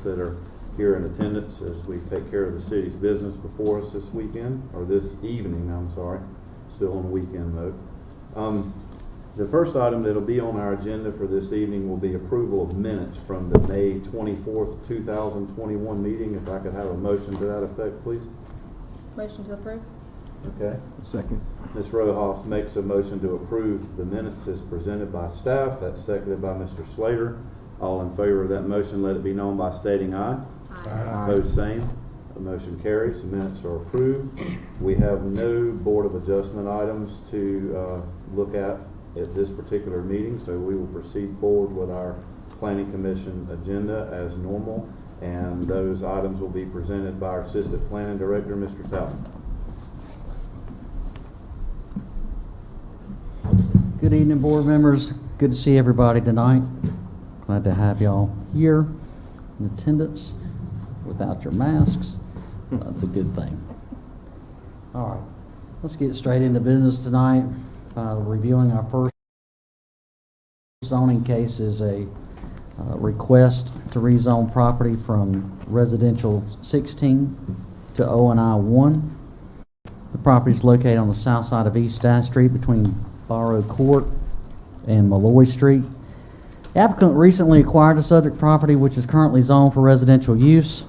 that are here in attendance as we take care of the city's business before us this weekend, or this evening, I'm sorry. Still on weekend mode. The first item that'll be on our agenda for this evening will be approval of minutes from the May 24th, 2021 meeting. If I could have a motion to that effect, please. Motion to approve. Okay. Second. Ms. Rojas makes a motion to approve the minutes as presented by staff. That's seconded by Mr. Slater. All in favor of that motion, let it be known by stating aye. Aye. Opposed, same. The motion carries. The minutes are approved. We have no Board of Adjustment items to look at this particular meeting, so we will proceed forward with our Planning Commission agenda as normal, and those items will be presented by our Assistant Planning Director, Mr. Talbot. Good evening, board members. Good to see everybody tonight. Glad to have y'all here in attendance without your masks. That's a good thing. All right, let's get straight into business tonight. Reviewing our first zoning case is a request to rezone property from residential 16 to O&I 1. The property is located on the south side of East State Street between Barrow Court and Malloy Street. The applicant recently acquired the subject property, which is currently zoned for residential use.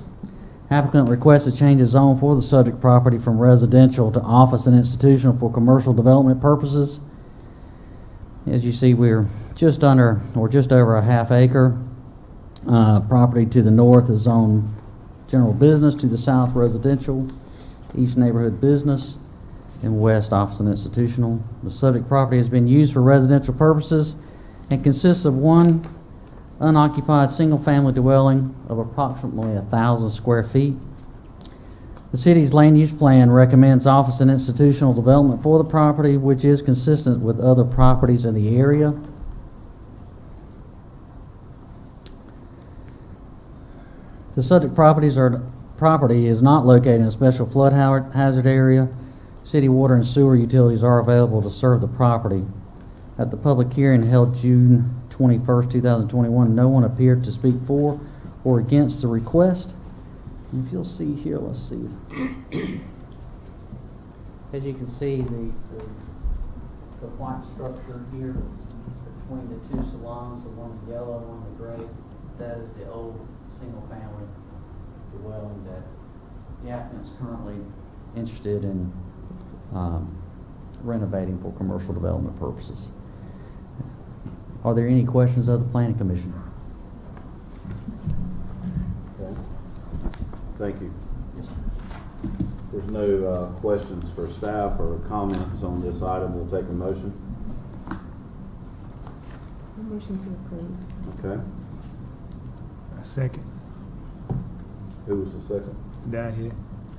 Applicant requests a change of zone for the subject property from residential to office and institutional for commercial development purposes. As you see, we're just under or just over a half acre. Property to the north is zoned general business, to the south residential, east neighborhood business, and west office and institutional. The subject property has been used for residential purposes and consists of one unoccupied single-family dwelling of approximately 1,000 square feet. The city's land use plan recommends office and institutional development for the property, which is consistent with other properties in the area. The subject property is not located in a special flood hazard area. City water and sewer utilities are available to serve the property. At the public hearing held June 21st, 2021, no one appeared to speak for or against the request. And if you'll see here, let's see. As you can see, the white structure here between the two salons, the one in yellow and one in gray, that is the old single-family dwelling that the applicant's currently interested in renovating for commercial development purposes. Are there any questions of the Planning Commission? Okay. Thank you. Yes, sir. There's no questions for staff or comments on this item. We'll take a motion. Motion to approve. Okay. A second. Who was the second? Down here.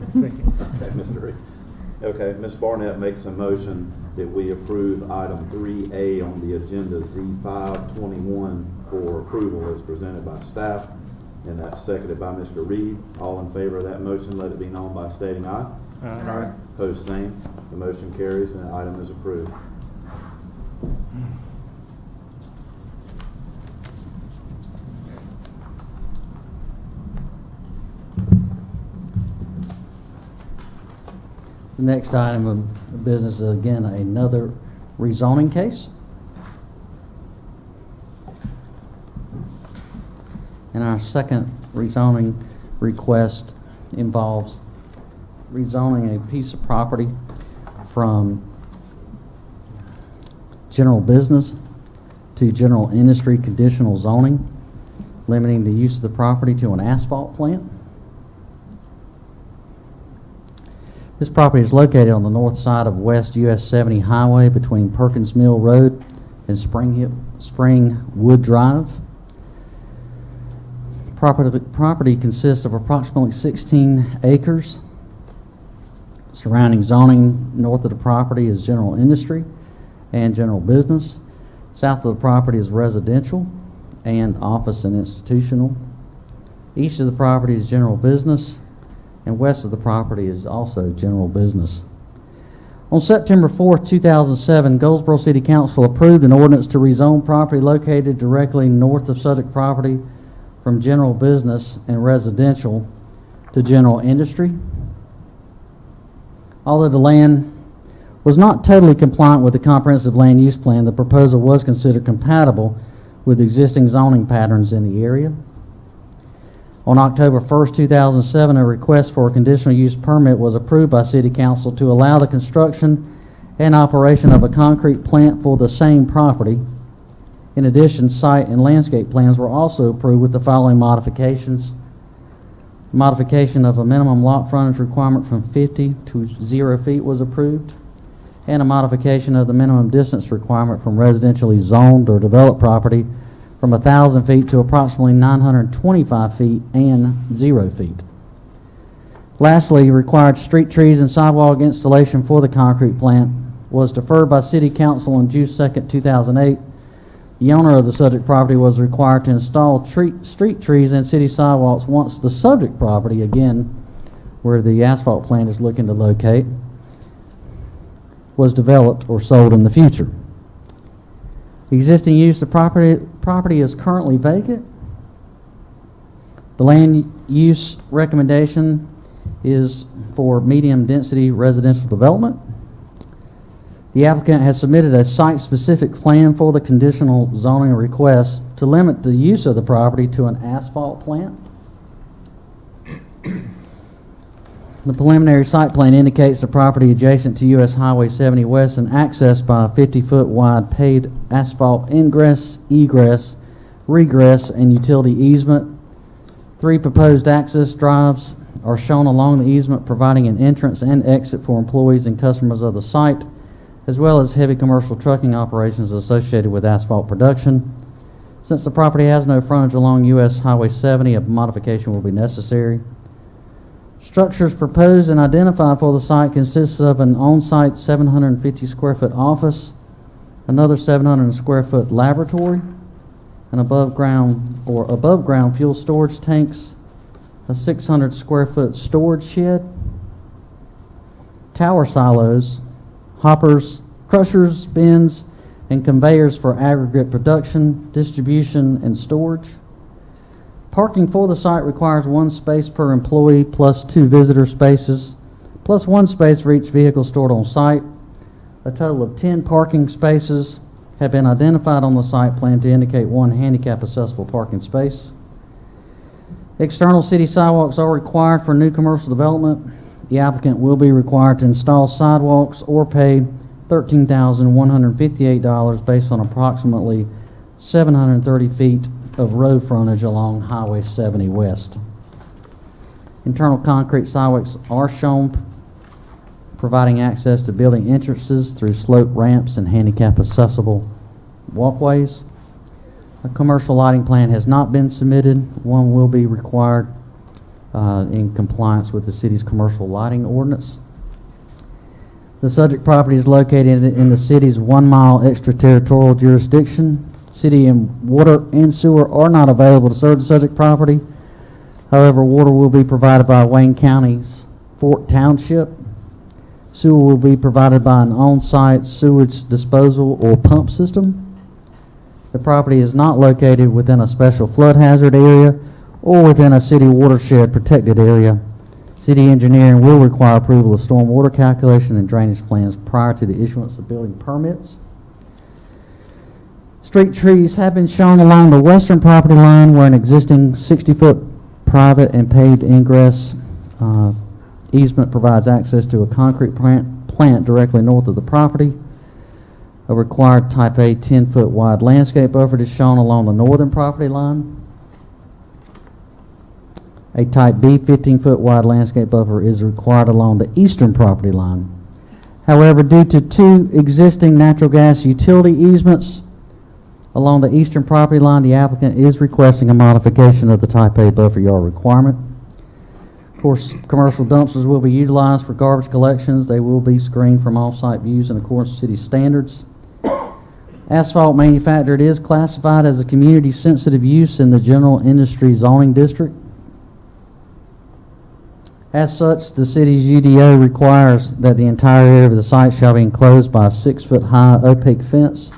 A second. Okay, Mr. Reed. Okay, Ms. Barnett makes a motion that we approve item 3A on the agenda Z521 for approval as presented by staff, and that's seconded by Mr. Reed. All in favor of that motion, let it be known by stating aye. Aye. Opposed, same. The motion carries and the item is approved. The next item of business is again another rezoning case. And our second rezoning request involves rezoning a piece of property from general business to general industry conditional zoning, limiting the use of the property to an asphalt plant. This property is located on the north side of West US 70 Highway between Perkins Mill Road and Springwood Drive. Property consists of approximately 16 acres. Surrounding zoning north of the property is general industry and general business. South of the property is residential and office and institutional. East of the property is general business, and west of the property is also general business. On September 4th, 2007, Goldsboro City Council approved an ordinance to rezone property located directly north of subject property from general business and residential to general industry. Although the land was not totally compliant with the comprehensive land use plan, the proposal was considered compatible with existing zoning patterns in the area. On October 1st, 2007, a request for a conditional use permit was approved by City Council to allow the construction and operation of a concrete plant for the same property. In addition, site and landscape plans were also approved with the following modifications. Modification of a minimum lot frontage requirement from 50 to 0 feet was approved, and a modification of the minimum distance requirement from residentially zoned or developed property from 1,000 feet to approximately 925 feet and 0 feet. Lastly, required street trees and sidewalk installation for the concrete plant was deferred by City Council on June 2nd, 2008. The owner of the subject property was required to install street trees and city sidewalks once the subject property, again, where the asphalt plant is looking to locate, was developed or sold in the future. The existing use of property is currently vacant. The land use recommendation is for medium-density residential development. The applicant has submitted a site-specific plan for the conditional zoning request to limit the use of the property to an asphalt plant. The preliminary site plan indicates the property adjacent to US Highway 70 West and accessed by a 50-foot wide paved asphalt ingress, egress, regress, and utility easement. 3 proposed access drives are shown along the easement, providing an entrance and exit for employees and customers of the site, as well as heavy commercial trucking operations associated with asphalt production. Since the property has no frontage along US Highway 70, a modification will be necessary. Structures proposed and identified for the site consists of an on-site 750 square foot office, another 700 square foot laboratory, an above ground fuel storage tanks, a 600 square foot storage shed, tower silos, hoppers, crushers, bins, and conveyors for aggregate production, distribution, and storage. Parking for the site requires 1 space per employee plus 2 visitor spaces, plus 1 space for each vehicle stored on site. A total of 10 parking spaces have been identified on the site plan to indicate 1 handicap accessible parking space. External city sidewalks are required for new commercial development. The applicant will be required to install sidewalks or pay $13,158 based on approximately 730 feet of road frontage along Highway 70 West. Internal concrete sidewalks are shown, providing access to building entrances through slope ramps and handicap accessible walkways. A commercial lighting plan has not been submitted. One will be required in compliance with the city's commercial lighting ordinance. The subject property is located in the city's 1 mile extraterritorial jurisdiction. City and water and sewer are not available to serve the subject property. However, water will be provided by Wayne County's Fort Township. Sewer will be provided by an on-site sewage disposal or pump system. The property is not located within a special flood hazard area or within a city watershed protected area. City engineering will require approval of stormwater calculation and drainage plans prior to the issuance of building permits. Street trees have been shown along the western property line where an existing 60-foot private and paved ingress easement provides access to a concrete plant directly north of the property. A required Type A 10-foot wide landscape buffer is shown along the northern property line. A Type B 15-foot wide landscape buffer is required along the eastern property line. However, due to 2 existing natural gas utility easements along the eastern property line, the applicant is requesting a modification of the Type A buffer yard requirement. Of course, commercial dumpsters will be utilized for garbage collections. They will be screened from off-site views in accordance with city standards. Asphalt manufactured is classified as a community-sensitive use in the general industry zoning district. As such, the city's UDO requires that the entire area of the site shall be enclosed by a 6-foot high opaque fence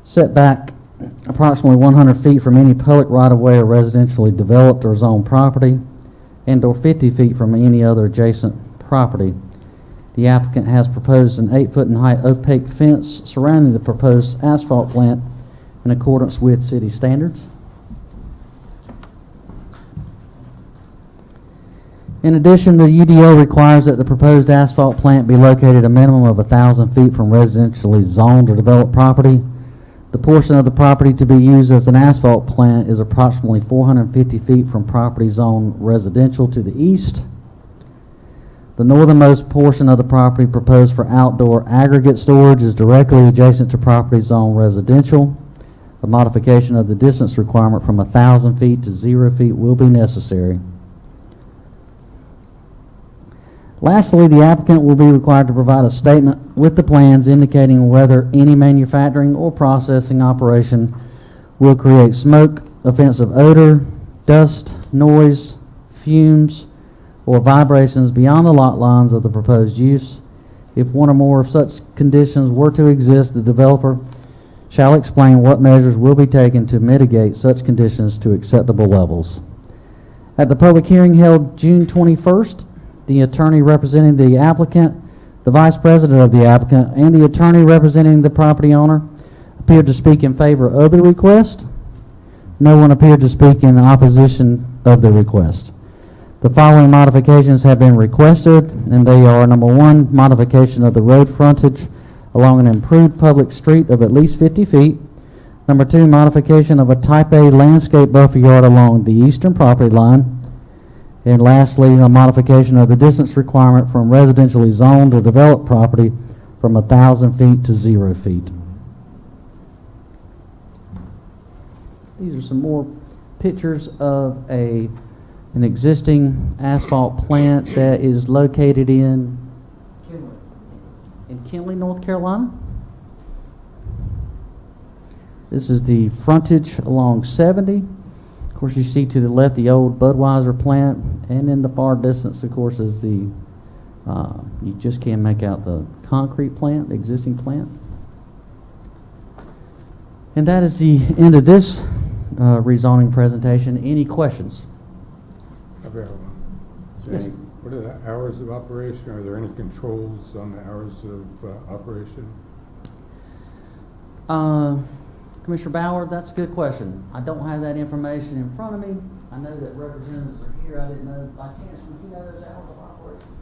set back approximately 100 feet from any public right-of-way or residentially developed or zoned property, and/or 50 feet from any other adjacent property. The applicant has proposed an 8-foot in height opaque fence surrounding the proposed asphalt plant in accordance with city standards. In addition, the UDO requires that the proposed asphalt plant be located a minimum of 1,000 feet from residentially zoned or developed property. The portion of the property to be used as an asphalt plant is approximately 450 feet from property zoned residential to the east. The northernmost portion of the property proposed for outdoor aggregate storage is directly adjacent to property zoned residential. A modification of the distance requirement from 1,000 feet to 0 feet will be necessary. Lastly, the applicant will be required to provide a statement with the plans indicating whether any manufacturing or processing operation will create smoke, offensive odor, dust, noise, fumes, or vibrations beyond the lot lines of the proposed use. If one or more of such conditions were to exist, the developer shall explain what measures will be taken to mitigate such conditions to acceptable levels. At the public hearing held June 21st, the attorney representing the applicant, the vice president of the applicant, and the attorney representing the property owner appeared to speak in favor of the request. No one appeared to speak in opposition of the request. The following modifications have been requested, and they are: number one, modification of the road frontage along an improved public street of at least 50 feet. Number two, modification of a type A landscape buffer yard along the eastern property line. And lastly, a modification of the distance requirement from residentially zoned or developed property from 1,000 feet to 0 feet. These are some more pictures of an existing asphalt plant that is located in Kinley, North Carolina. This is the frontage along 70. Of course, you see to the left the old Budweiser plant, and in the far distance, of course, is the, you just can't make out the concrete plant, the existing plant. And that is the end of this rezoning presentation. Any questions? I've got one. Yes. What are the hours of operation? Are there any controls on the hours of operation? Commissioner Bauer, that's a good question. I don't have that information in front of me. I know that representatives are here. I didn't know, by chance, would you know those hours of operation?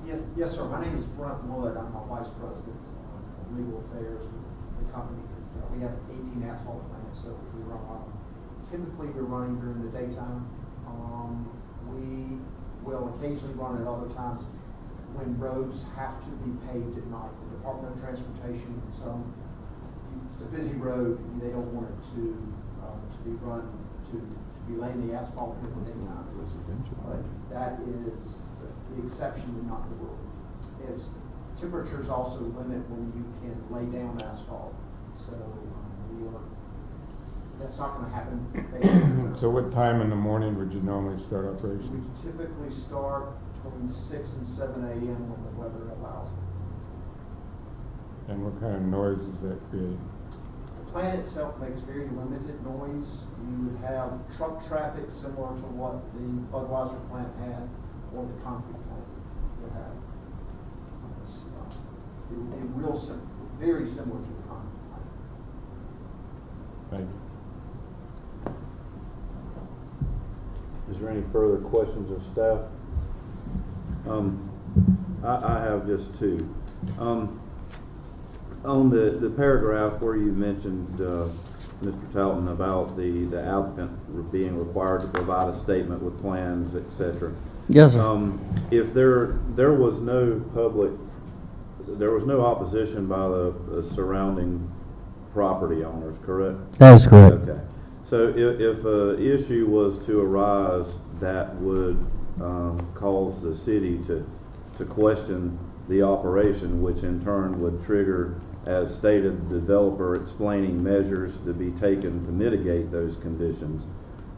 Yes, sir. My name is Brent Wood. I'm the Vice President of Legal Affairs with the company. We have 18 asphalt plants, so we run on. Typically, we're running during the daytime. We will occasionally run at other times when roads have to be paved at night. The Department of Transportation, it's a busy road. They don't want it to be run to be laying the asphalt in the daytime. But that is the exception and not the rule. It's temperatures also limit when you can lay down asphalt. So that's not going to happen. So what time in the morning would you normally start We operations? typically start between 6 and 7 a.m. when the weather allows it. And what kind of noise does that create? The plant itself makes very limited noise. You would have truck traffic similar to what the Budweiser plant had or the concrete plant would have. It would be very similar to the concrete plant. Thank you. Is there any further questions of staff? I have just two. On the paragraph where you mentioned, Mr. Talton, about the applicant being required to provide a statement with plans, etc. Yes, sir. If there was no opposition by the surrounding property owners, correct? That is correct. Okay. So if an issue was to arise that would cause the city to question the operation, which in turn would trigger, as stated, the developer explaining measures to be taken to mitigate those conditions,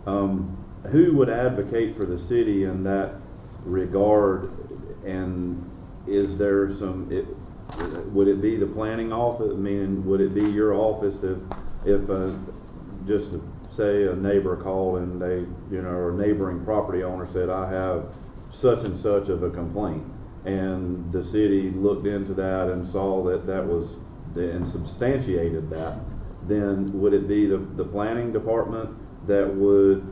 who would advocate for the city in that regard? And is there would it be the planning office? I mean, would it be your office if, just to say a neighbor called and they, or a neighboring property owner said, I have such and such of a complaint, and the city looked into that and saw that that was, and substantiated that, then would it be the planning department that would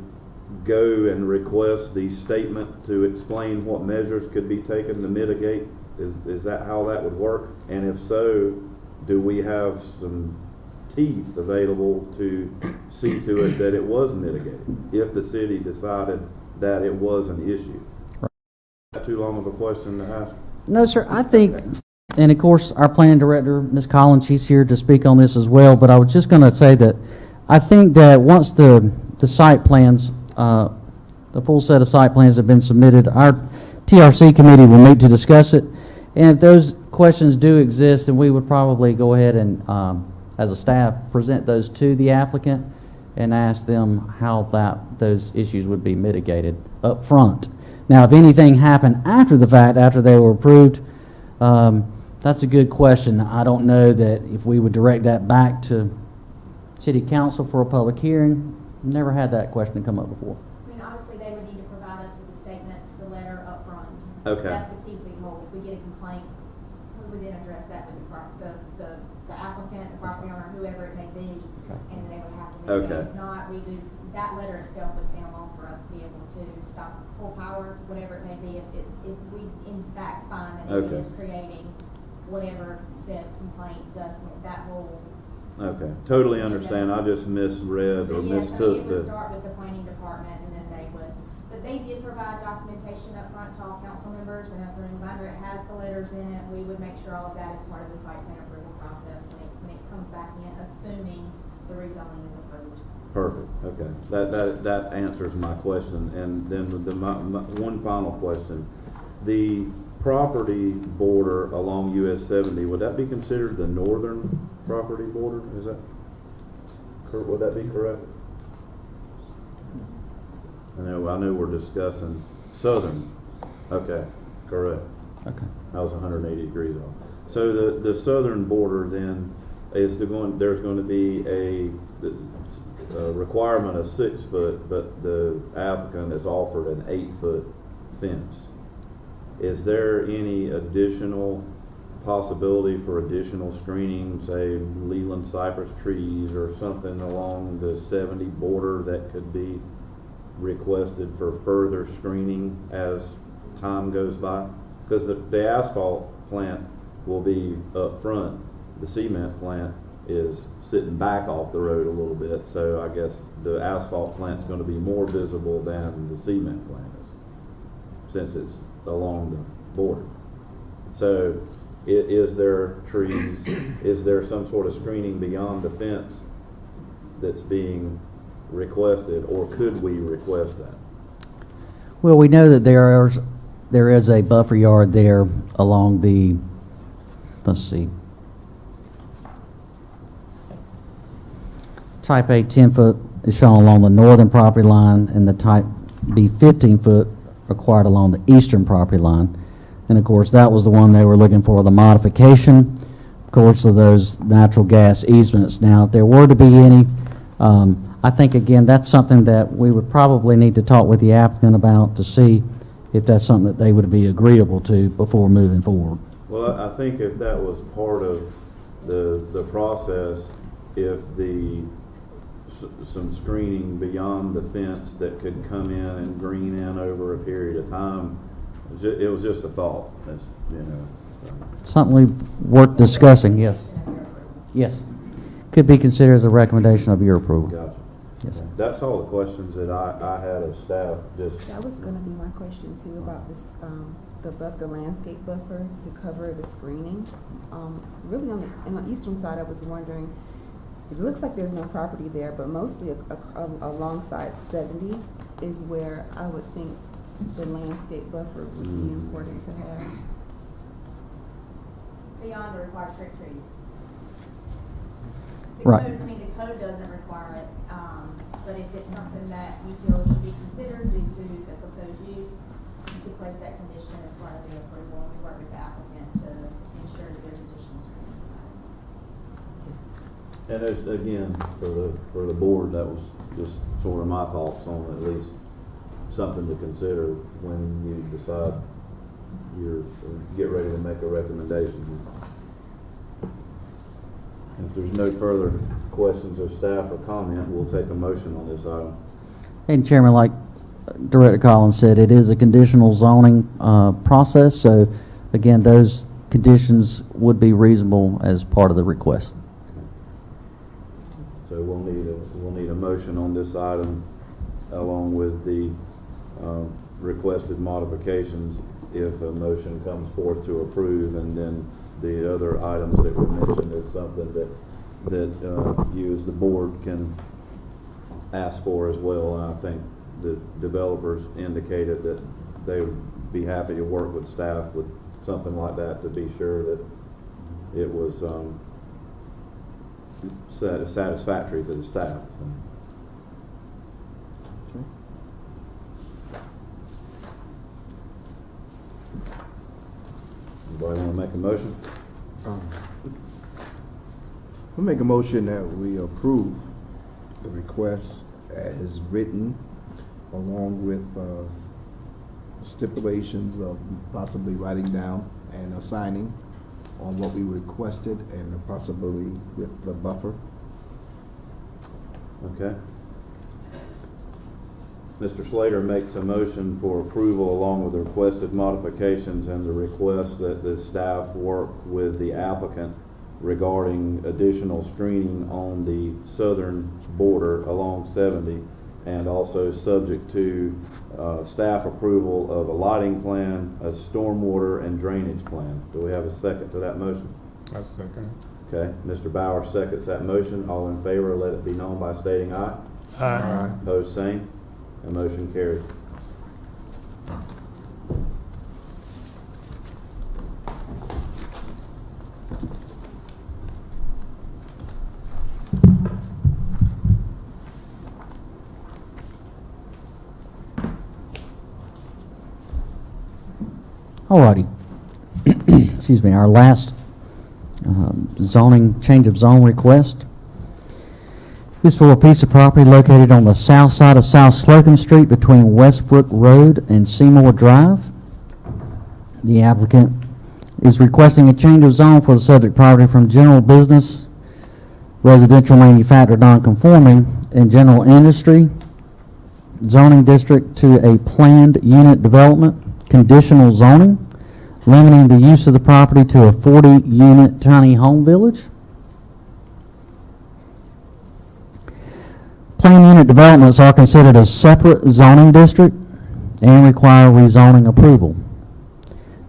go and request the statement to explain what measures could be taken to mitigate? Is that how that would work? And if so, do we have some teeth available to see to it that it was mitigated if the city decided that it was an issue? Is that too long of a question to ask? No, sir, I think, and of course, our planning director, Ms. Collins, she's here to speak on this as well, but I was just going to say that I think that once the site plans, the full set of site plans have been submitted, our TRC committee will meet to discuss it, and if those questions do exist, then we would probably go ahead and, as a staff, present those to the applicant and ask them how those issues would be mitigated up front. Now, if anything happened after the fact, after they were approved, that's a good question. I don't know that if we would direct that back to City Council for a public hearing. Never had that question come up before. I mean, obviously, they would need to provide us with a statement, the letter up front. Okay. That's the teeth we hold. If we get a complaint, we would then address that with the applicant, the property owner, whoever it may be, and they would have to mitigate. Okay. If not, that letter itself would stand alone for us to be able to stop full power, whatever it may be, if we in fact find that it Okay. is creating whatever said complaint does, that whole. Okay, totally understand. I just misread or But yes, mistook it would the. start with the planning department, and then they would, but they did provide documentation up front to all council members, and as a reminder, it has the letters in it. We would make sure all of that is part of the site plan approval process when it comes back in, assuming the rezoning is approved. Perfect, okay. That answers my question. And then my one final question. The property border along US 70, would that be considered the northern property border? Would that be correct? I know we're discussing southern. Okay, correct. Okay. I was 180 degrees off. So the southern border then is there's going to be a requirement of 6 foot, but the applicant has offered an 8-foot fence. Is there any additional possibility for additional screening, say Leland cypress trees or something along the 70 border that could be requested for further screening as time goes by? Because the asphalt plant will be up front, the cement plant is sitting back off the road a little bit, so I guess the asphalt plant's going to be more visible than the cement plant is, since it's along the border. So is there trees, is there some sort of screening beyond the fence that's being requested, or could we request that? Well, we know that there is a buffer yard there along the, let's see, Type A 10-foot is shown along the northern property line, and the Type B 15-foot required along the eastern property line. And of course, that was the one they were looking for, the modification, of course, of those natural gas easements. Now, if there were to be any, I think, again, that's something that we would probably need to talk with the applicant about to see if that's something that they would be agreeable to before moving forward. Well, I think if that was part of the process, if some screening beyond the fence that could come in and green in over a period of time, it was just a thought. That's, Something worth discussing, yes. Yes. Could be considered as a recommendation of your approval. Gotcha. Yes. That's all the questions that I had of staff. Just That was gonna be my question too, about this, the landscape buffer to cover the screening. Really on the eastern side, I was wondering, it looks like there's no property there, but mostly alongside 70 is where I would think the landscape buffer would be important to have. Beyond the required strict trees. Right. The code doesn't require it, but if it's something that you feel should be considered due to the proposed use, you could place that condition as part of the approval, and we work with the applicant to ensure that there's additional screening provided. And as, again, for the board, that was just sort of my thoughts on at least something to consider when you decide get ready to make a recommendation. If there's no further questions of staff or comment, we'll take a motion on this item. And Chairman, like Director Collins said, it is a conditional zoning process, so again, those conditions would be reasonable as part of the request. So we'll need a motion on this item along with the requested modifications if a motion comes forth to approve, and then the other items that were mentioned is something that you as the board can ask for as well. And I think the developers indicated that they would be happy to work with staff with something like that to be sure that it was satisfactory to the staff. Anybody want to make a motion? We'll make a motion that we approve the request as written, along with stipulations of possibly writing down and assigning on what we requested, and possibly with the buffer. Okay. Mr. Slater makes a motion for approval along with the requested modifications and the request that the staff work with the applicant regarding additional screening on the southern border along 70, and also subject to staff approval of a lighting plan, a stormwater and drainage plan. Do we have a second to that motion? I second. Okay, Mr. Bauer seconds that motion. All in favor, let it be known by stating aye. Aye. Opposed, same. And motion carried. Alrighty. Excuse me, our last change of zone request is for a piece of property located on the south side of South Slocum Street between Westbrook Road and Seymour Drive. The applicant is requesting a change of zone for the subject property from general business, residential manufactured non-conforming, and general industry zoning district to a planned unit development conditional zoning, limiting the use of the property to a 40-unit tiny home village. Planned unit developments are considered a separate zoning district and require rezoning approval.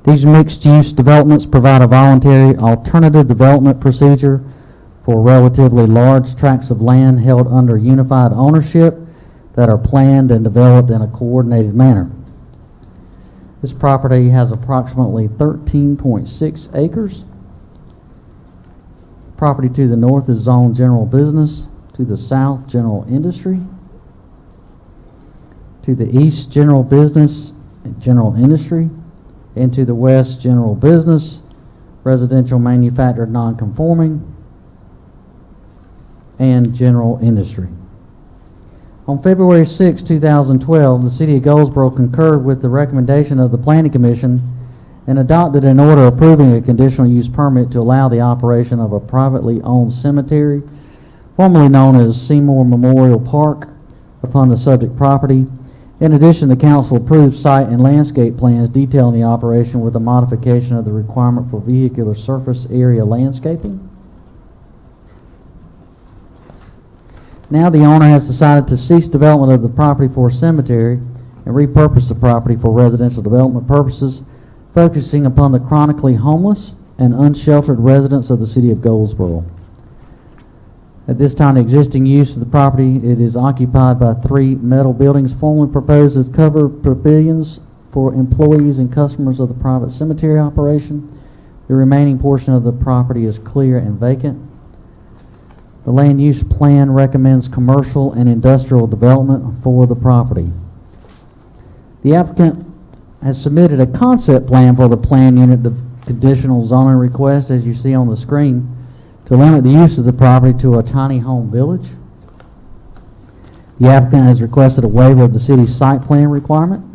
These mixed-use developments provide a voluntary alternative development procedure for relatively large tracts of land held under unified ownership that are planned and developed in a coordinated manner. This property has approximately 13.6 acres. Property to the north is zoned general business, to the south general industry, to the east general business and general industry, and to the west general business, residential manufactured non-conforming, and general industry. On February 6, 2012, the City of Goldsboro concurred with the recommendation of the Planning Commission and adopted an order approving a conditional use permit to allow the operation of a privately owned cemetery, formerly known as Seymour Memorial Park, upon the subject property. In addition, the council approved site and landscape plans detailing the operation with a modification of the requirement for vehicular surface area landscaping. Now the owner has decided to cease development of the property for a cemetery and repurpose the property for residential development purposes, focusing upon the chronically homeless and unsheltered residents of the City of Goldsboro. At this time, the existing use of the property, it is occupied by 3 metal buildings formerly proposed as covered pavilions for employees and customers of the private cemetery operation. The remaining portion of the property is clear and vacant. The land use plan recommends commercial and industrial development for the property. The applicant has submitted a concept plan for the planned unit conditional zoning request, as you see on the screen. to limit the use of the property to a tiny home village. The applicant has requested a waiver of the city's site plan requirement.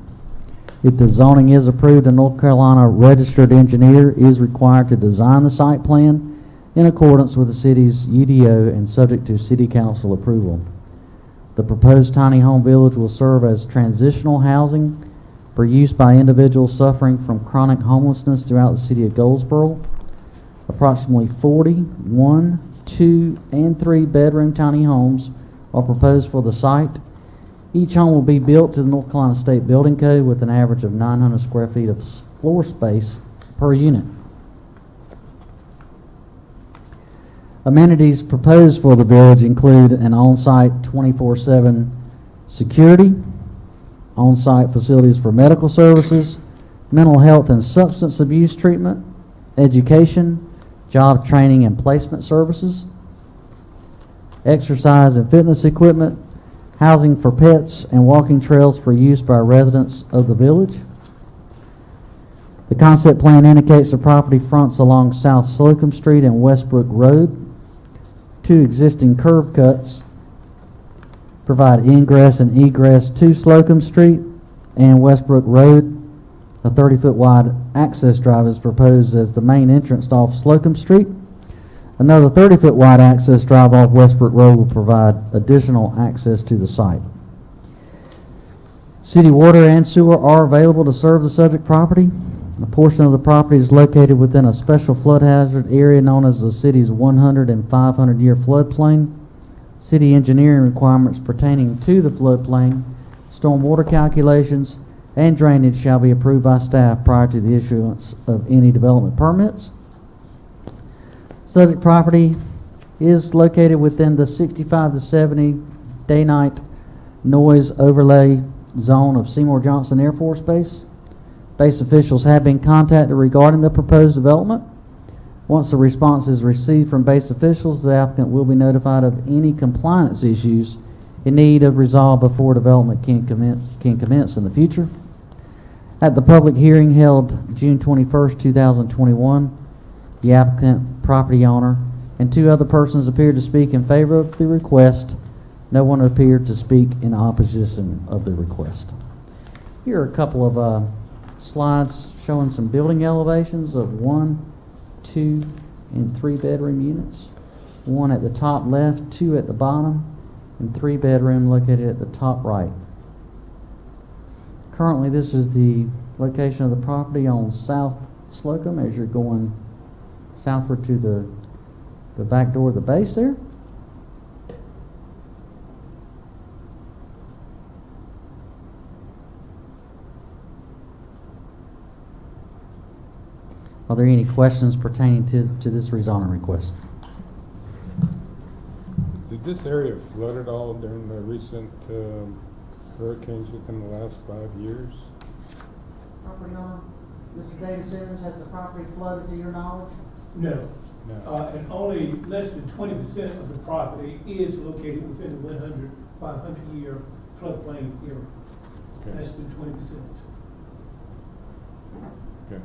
If the zoning is approved, a North Carolina registered engineer is required to design the site plan in accordance with the city's UDO and subject to city council approval. The proposed tiny home village will serve as transitional housing for use by individuals suffering from chronic homelessness throughout the city of Goldsboro. Approximately 40 1, 2, and 3 bedroom tiny homes are proposed for the site. Each home will be built to the North Carolina State Building Code with an average of 900 square feet of floor space per unit. Amenities proposed for the village include an on-site 24/7 security, on-site facilities for medical services, mental health and substance abuse treatment, education, job training and placement services, exercise and fitness equipment, housing for pets, and walking trails for use by residents of the village. The concept plan indicates the property fronts along South Slocum Street and Westbrook Road. 2 existing curb cuts provide ingress and egress to Slocum Street and Westbrook Road. A 30-foot wide access drive is proposed as the main entrance off Slocum Street. Another 30-foot wide access drive off Westbrook Road will provide additional access to the site. City water and sewer are available to serve the subject property. A portion of the property is located within a special flood hazard area known as the city's 100 and 500-year floodplain. City engineering requirements pertaining to the floodplain, stormwater calculations, and drainage shall be approved by staff prior to the issuance of any development permits. Subject property is located within the 65 to 70 day-night noise overlay zone of Seymour Johnson Air Force Base. Base officials have been contacted regarding the proposed development. Once the response is received from base officials, the applicant will be notified of any compliance issues in need of resolve before development can commence in the future. At the public hearing held June 21st, 2021, the applicant, property owner, and 2 other persons appeared to speak in favor of the request. No one appeared to speak in opposition of the request. Here are a couple of slides showing some building elevations of 1, 2, and 3 bedroom units. 1 at the top left, 2 at the bottom, and 3 bedroom located at the top right. Currently, this is the location of the property on South Slocum as you're going southward to the back door of the base there. Are there any questions pertaining to this rezoning request? Did this area flood at all during the recent hurricanes within the last 5 years? Property owner, Mr. David Simmons, has the property flooded to your knowledge? No. No. And only less than 20% of the property is located within the 100, 500-year floodplain area. Okay. Less than 20%. Okay.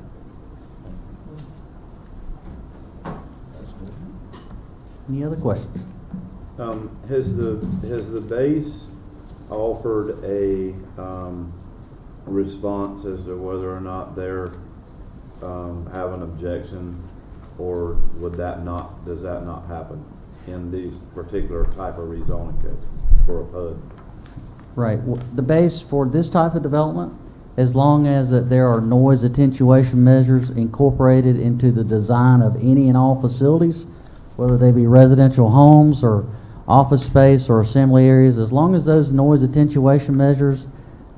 Any other questions? Has the base offered a response as to whether or not they're have an objection, or does that not happen in these particular type of rezoning cases for a PUD? Right. The base for this type of development, as long as that there are noise attenuation measures incorporated into the design of any and all facilities, whether they be residential homes or office space or assembly areas, as long as those noise attenuation measures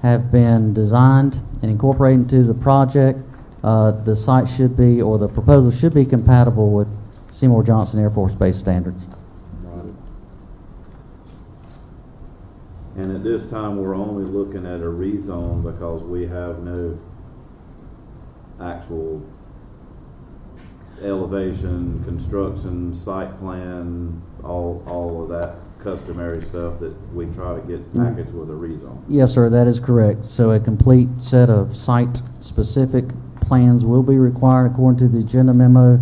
have been designed and incorporated into the project, the site should be, or the proposal should be compatible with Seymour Johnson Air Force Base standards. Right. And at this time, we're only looking at a rezone because we have no actual elevation, construction, site plan, all of that customary stuff that we try to get packaged with a rezone. Yes, sir, that is correct. So a complete set of site-specific plans will be required according to the agenda memo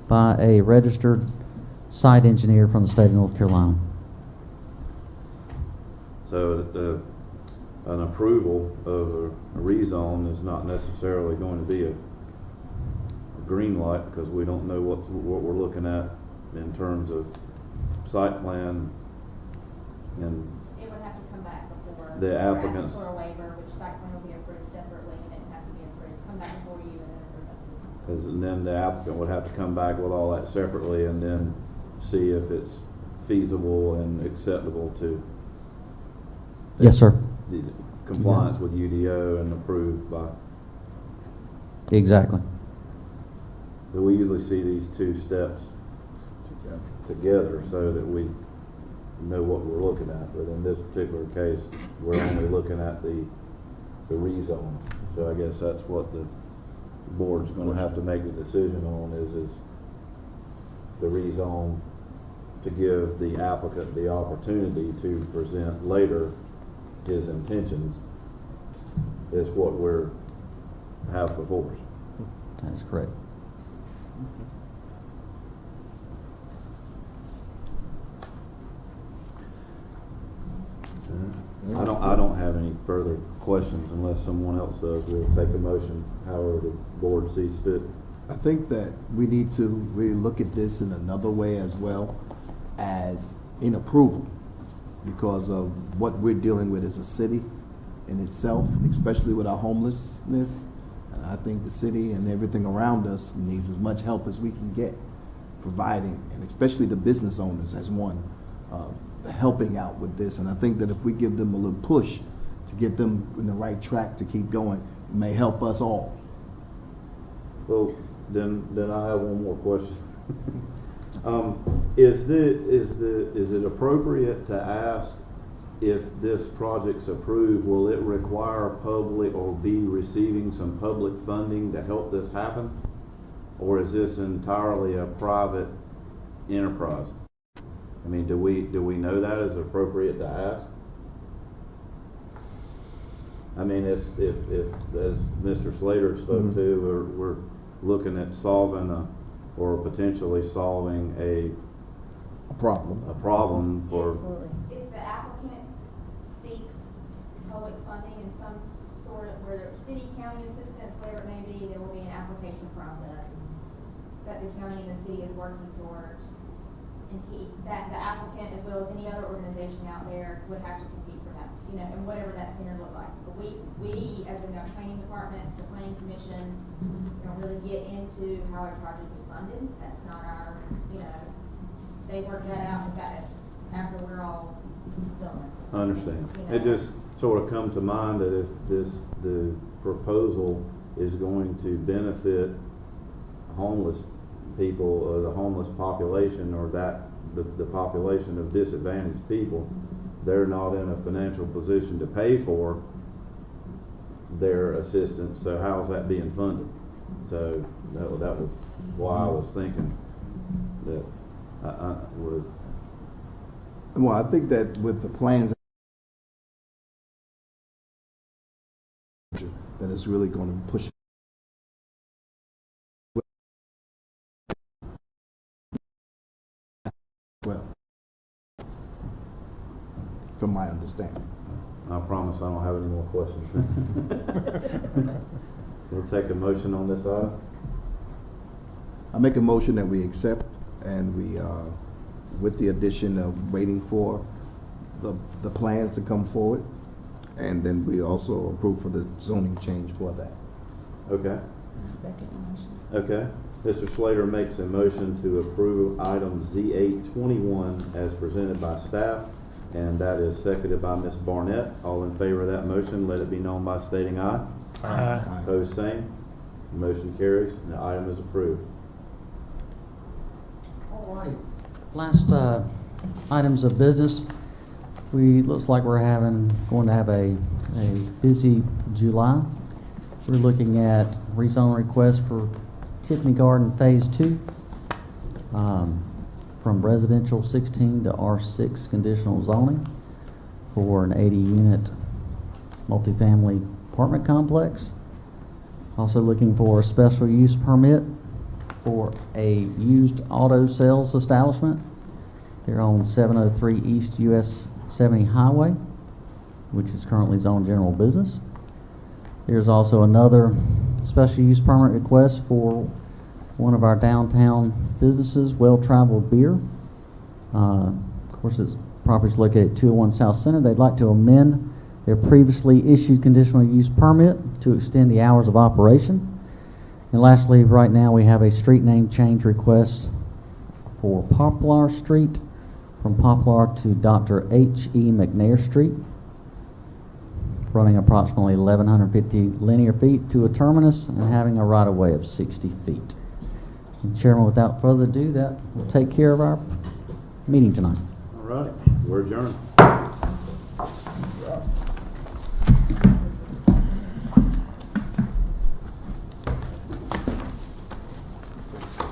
by a registered site engineer from the state of North Carolina. So an approval of a rezone is not necessarily going to be a green light, because we don't know what we're looking at in terms of site plan, and It would have to come back before. The we're asking applicants- For a waiver, which site plan will be approved separately, and it would have to be approved, come back before you and then approved us. and then the applicant would have to come back with all that separately and then see if it's feasible and acceptable to Yes, sir. the compliance with UDO and approved by. Exactly. So we usually see these two steps together so that we know what we're looking at, but in this particular case, we're only looking at the rezone. So I guess that's what the board's gonna have to make a decision on is the rezone, to give the applicant the opportunity to present later his intentions, is what we're have before us. That is correct. I don't have any further questions unless someone else does. We'll take a motion however the board sees fit. I think that we need to really look at this in another way as well as in approval, because of what we're dealing with as a city in itself, especially with our homelessness. And I think the city and everything around us needs as much help as we can get, providing, and especially the business owners as one, helping out with this. And I think that if we give them a little push to get them in the right track to keep going, it may help us all. Well, then I have one more question. Is it appropriate to ask if this project's approved, will it require public or be receiving some public funding to help this happen? Or is this entirely a private enterprise? I mean, do we know that is appropriate to ask? I mean, if as Mr. Slater spoke to, we're looking at solving or potentially solving a problem for. Absolutely. If the applicant seeks public funding in some sort of, whether it's city, county assistance, whatever it may be, there will be an application process that the county and the city is working towards. And the applicant, as well as any other organization out there, would have to compete for that, and whatever that standard looked like. But we, as in the planning department, the planning commission, don't really get into how a project is funded. That's not our, they work that out and got it after we're all done. I understand. It just sort of come to mind that if the proposal is going to benefit homeless people, or the homeless population, or the population of disadvantaged people, they're not in a financial position to pay for their assistance. So how is that being funded? So that was why I was thinking that I would. Well, I think that with the plans that it's really going to push. Well, from my understanding. I promise I don't have any more questions. We'll take a motion on this item. I make a motion that we accept, and we, with the addition of waiting for the plans to come forward, and then we also approve for the zoning change for that. Okay. Second motion. Okay. Mr. Slater makes a motion to approve item Z821 as presented by staff, and that is seconded by Ms. Barnett. All in favor of that motion, let it be known by stating aye. Aye. Opposed, same. Motion carries, and the item is approved. All right. Last items of business. Looks like we're going to have a busy July. We're looking at rezone request for Tiffany Garden Phase 2, from residential 16 to R6 conditional zoning for an 80-unit multifamily apartment complex. Also looking for a special use permit for a used auto sales establishment. They're on 703 East US 70 Highway, which is currently zoned general business. There's also another special use permit request for one of our downtown businesses, Well Traveled Beer. Of course, its property is located at 201 South Center. They'd like to amend their previously issued conditional use permit to extend the hours of operation. And lastly, right now we have a street name change request for Poplar Street from Poplar to Dr. H.E. McNair Street, running approximately 1,150 linear feet to a terminus and having a right-of-way of 60 feet. And Chairman, without further ado, that will take care of our meeting tonight. All right, we're adjourned.